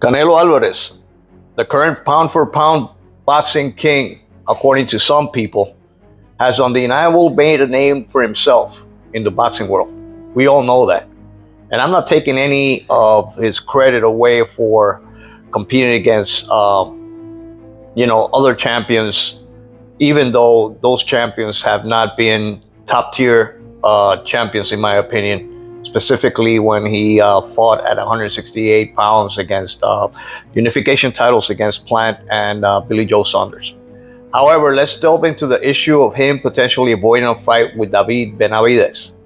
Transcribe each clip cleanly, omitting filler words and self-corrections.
Canelo Alvarez, the current pound-for-pound boxing king, according to some people, has undeniably made a name for himself in the boxing world. We all know that. And I'm not taking any of his credit away for competing against, other champions, even though those champions have not been top-tier champions, in my opinion. Specifically when he fought at 168 pounds against unification titles against Plant and Billy Joe Saunders. However, let's delve into the issue of him potentially avoiding a fight with David Benavidez.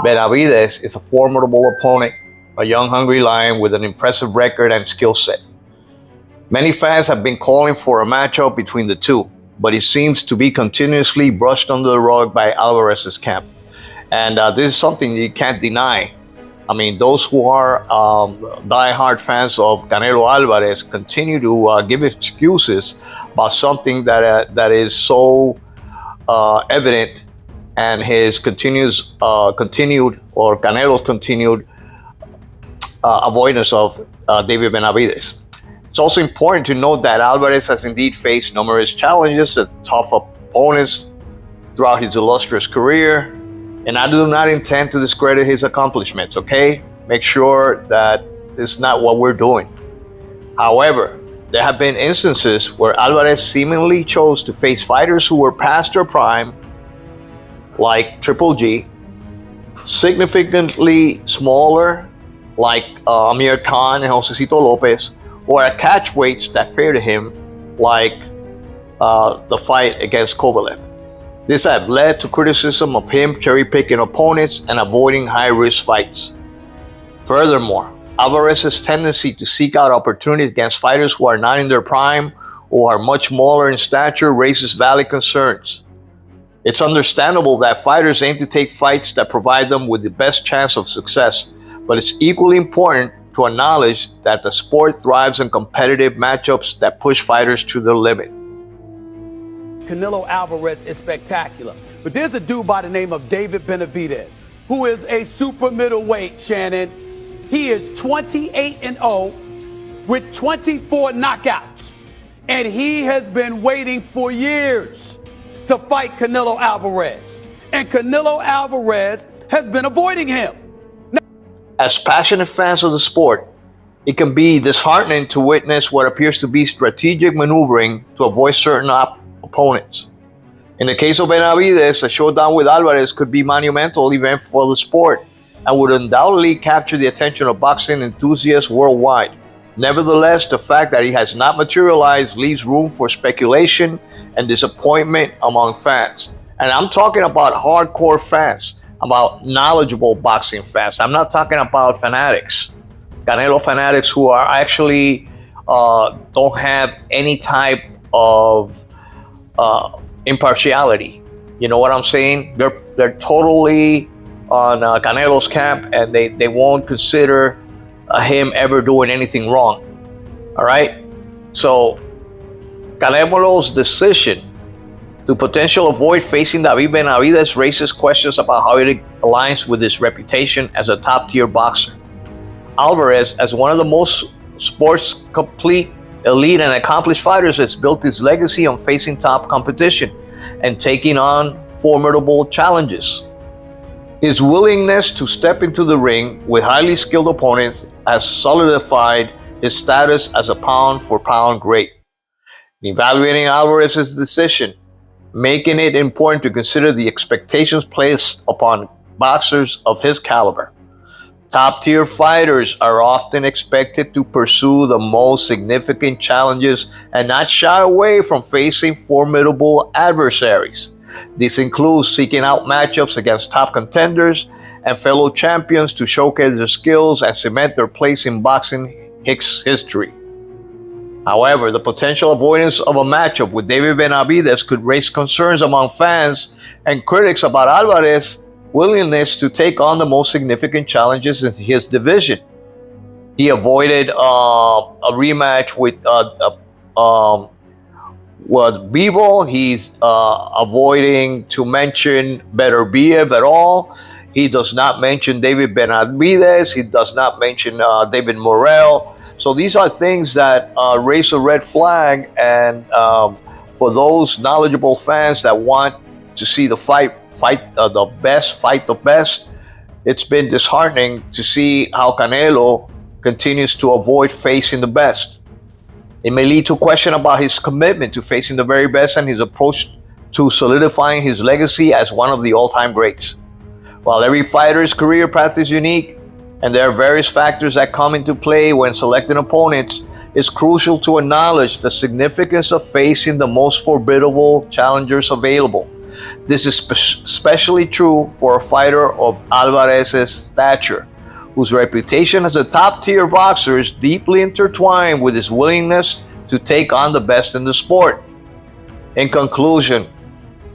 Benavidez is a formidable opponent, a young, hungry lion with an impressive record and skill set. Many fans have been calling for a matchup between the two, but it seems to be continuously brushed under the rug by Alvarez's camp. And this is something you can't deny. I mean, those who are die-hard fans of Canelo Alvarez continue to give excuses about something that is so evident, and his Canelo's continued avoidance of David Benavidez. It's also important to note that Alvarez has indeed faced numerous challenges and tough opponents throughout his illustrious career. And I do not intend to discredit his accomplishments, okay? Make sure that it's not what we're doing. However, there have been instances where Alvarez seemingly chose to face fighters who were past their prime, like Triple G, significantly smaller, like Amir Khan and Josecito Lopez, or at catchweights that favored him, like the fight against Kovalev. This has led to criticism of him cherry-picking opponents and avoiding high-risk fights. Furthermore, Alvarez's tendency to seek out opportunities against fighters who are not in their prime or are much smaller in stature raises valid concerns. It's understandable that fighters aim to take fights that provide them with the best chance of success, but it's equally important to acknowledge that the sport thrives in competitive matchups that push fighters to their limit. Canelo Alvarez is spectacular. But there's a dude by the name of David Benavidez, who is a super middleweight, Shannon. He is 28-0 with 24 knockouts. And he has been waiting for years to fight Canelo Alvarez. And Canelo Alvarez has been avoiding him. As passionate fans of the sport, it can be disheartening to witness what appears to be strategic maneuvering to avoid certain opponents. In the case of Benavidez, a showdown with Alvarez could be a monumental event for the sport and would undoubtedly capture the attention of boxing enthusiasts worldwide. Nevertheless, the fact that he has not materialized leaves room for speculation and disappointment among fans. And I'm talking about hardcore fans, about knowledgeable boxing fans. I'm not talking about fanatics, Canelo fanatics who are actually don't have any type of impartiality. You know what I'm saying? They're totally on Canelo's camp, and they won't consider him ever doing anything wrong. All right? So Canelo's decision to potentially avoid facing David Benavidez raises questions about how it aligns with his reputation as a top-tier boxer. Alvarez, as one of the most sports complete, elite, and accomplished fighters, has built his legacy on facing top competition and taking on formidable challenges. His willingness to step into the ring with highly skilled opponents has solidified his status as a pound-for-pound great. In evaluating Alvarez's decision, making it important to consider the expectations placed upon boxers of his caliber. Top-tier fighters are often expected to pursue the most significant challenges and not shy away from facing formidable adversaries. This includes seeking out matchups against top contenders and fellow champions to showcase their skills and cement their place in boxing history. However, the potential avoidance of a matchup with David Benavidez could raise concerns among fans and critics about Alvarez's willingness to take on the most significant challenges in his division. He avoided a rematch with Bivol. He's avoiding to mention Beterbiev at all. He does not mention David Benavidez. He does not mention David Morrell. So these are things that raise a red flag, and for those knowledgeable fans that want to see the fight the best, it's been disheartening to see how Canelo continues to avoid facing the best. It may lead to question about his commitment to facing the very best and his approach to solidifying his legacy as one of the all-time greats. While every fighter's career path is unique, and there are various factors that come into play when selecting opponents, it's crucial to acknowledge the significance of facing the most formidable challengers available. This is especially true for a fighter of Alvarez's stature, whose reputation as a top-tier boxer is deeply intertwined with his willingness to take on the best in the sport. In conclusion,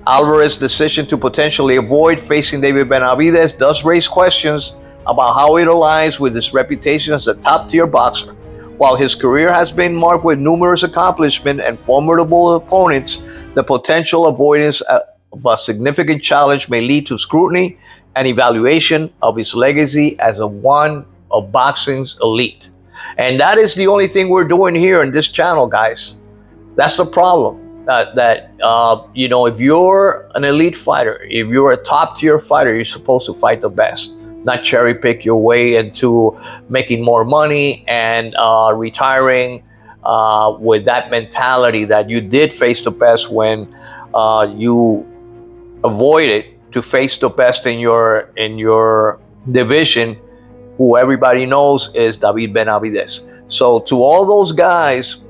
Alvarez's decision to potentially avoid facing David Benavidez does raise questions about how it aligns with his reputation as a top-tier boxer. While his career has been marked with numerous accomplishments and formidable opponents, the potential avoidance of a significant challenge may lead to scrutiny and evaluation of his legacy as one of boxing's elite. And that is the only thing we're doing here in this channel, guys. That's the problem. If you're an elite fighter, if you're a top-tier fighter, you're supposed to fight the best, not cherry pick your way into making more money and retiring with that mentality that you did face the best when you avoided to face the best in your division, who everybody knows is David Benavidez. So to all those guys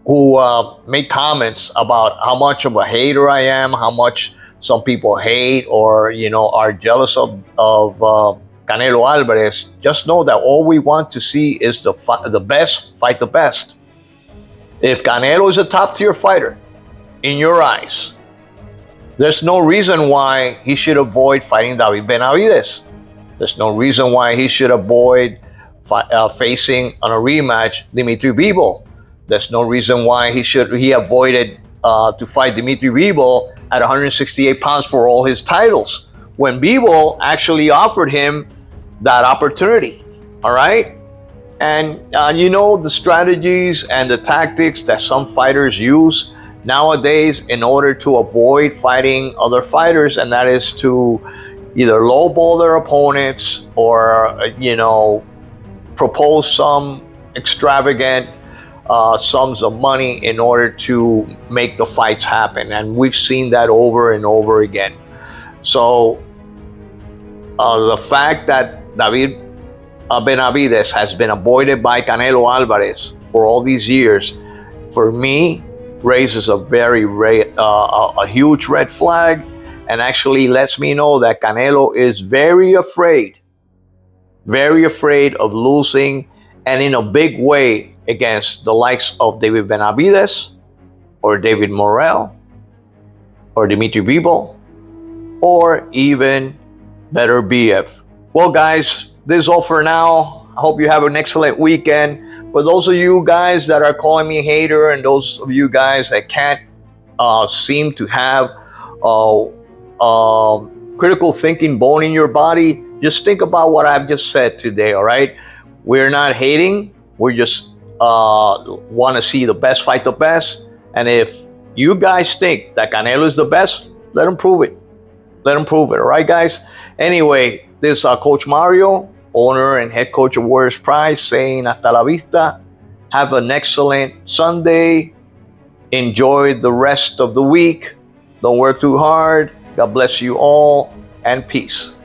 who make comments about how much of a hater I am, how much some people hate or are jealous of Canelo Alvarez, just know that all we want to see is the best fight the best. If Canelo is a top-tier fighter in your eyes, there's no reason why he should avoid fighting David Benavidez. There's no reason why he should avoid facing on a rematch Dimitri Bivol. There's no reason why he avoided to fight Dimitri Bivol at 168 pounds for all his titles, when Bivol actually offered him that opportunity. All right? And the strategies and the tactics that some fighters use nowadays in order to avoid fighting other fighters, and that is to either lowball their opponents or propose some extravagant sums of money in order to make the fights happen. And we've seen that over and over again. So the fact that David Benavidez has been avoided by Canelo Alvarez for all these years, for me, raises a huge red flag, and actually lets me know that Canelo is very afraid of losing, and in a big way, against the likes of David Benavidez or David Morrell or Dimitri Bivol or even better BF. Well, guys, this is all for now. I hope you have an excellent weekend. For those of you guys that are calling me a hater, and those of you guys that can't seem to have critical thinking bone in your body, just think about what I've just said today, all right? We're not hating. We're just want to see the best fight the best. And if you guys think that Canelo is the best, let him prove it. Let him prove it, all right, guys? Anyway, this is Coach Mario, owner and head coach of Warriors Prize, saying hasta la vista. Have an excellent Sunday. Enjoy the rest of the week. Don't work too hard. God bless you all, and peace.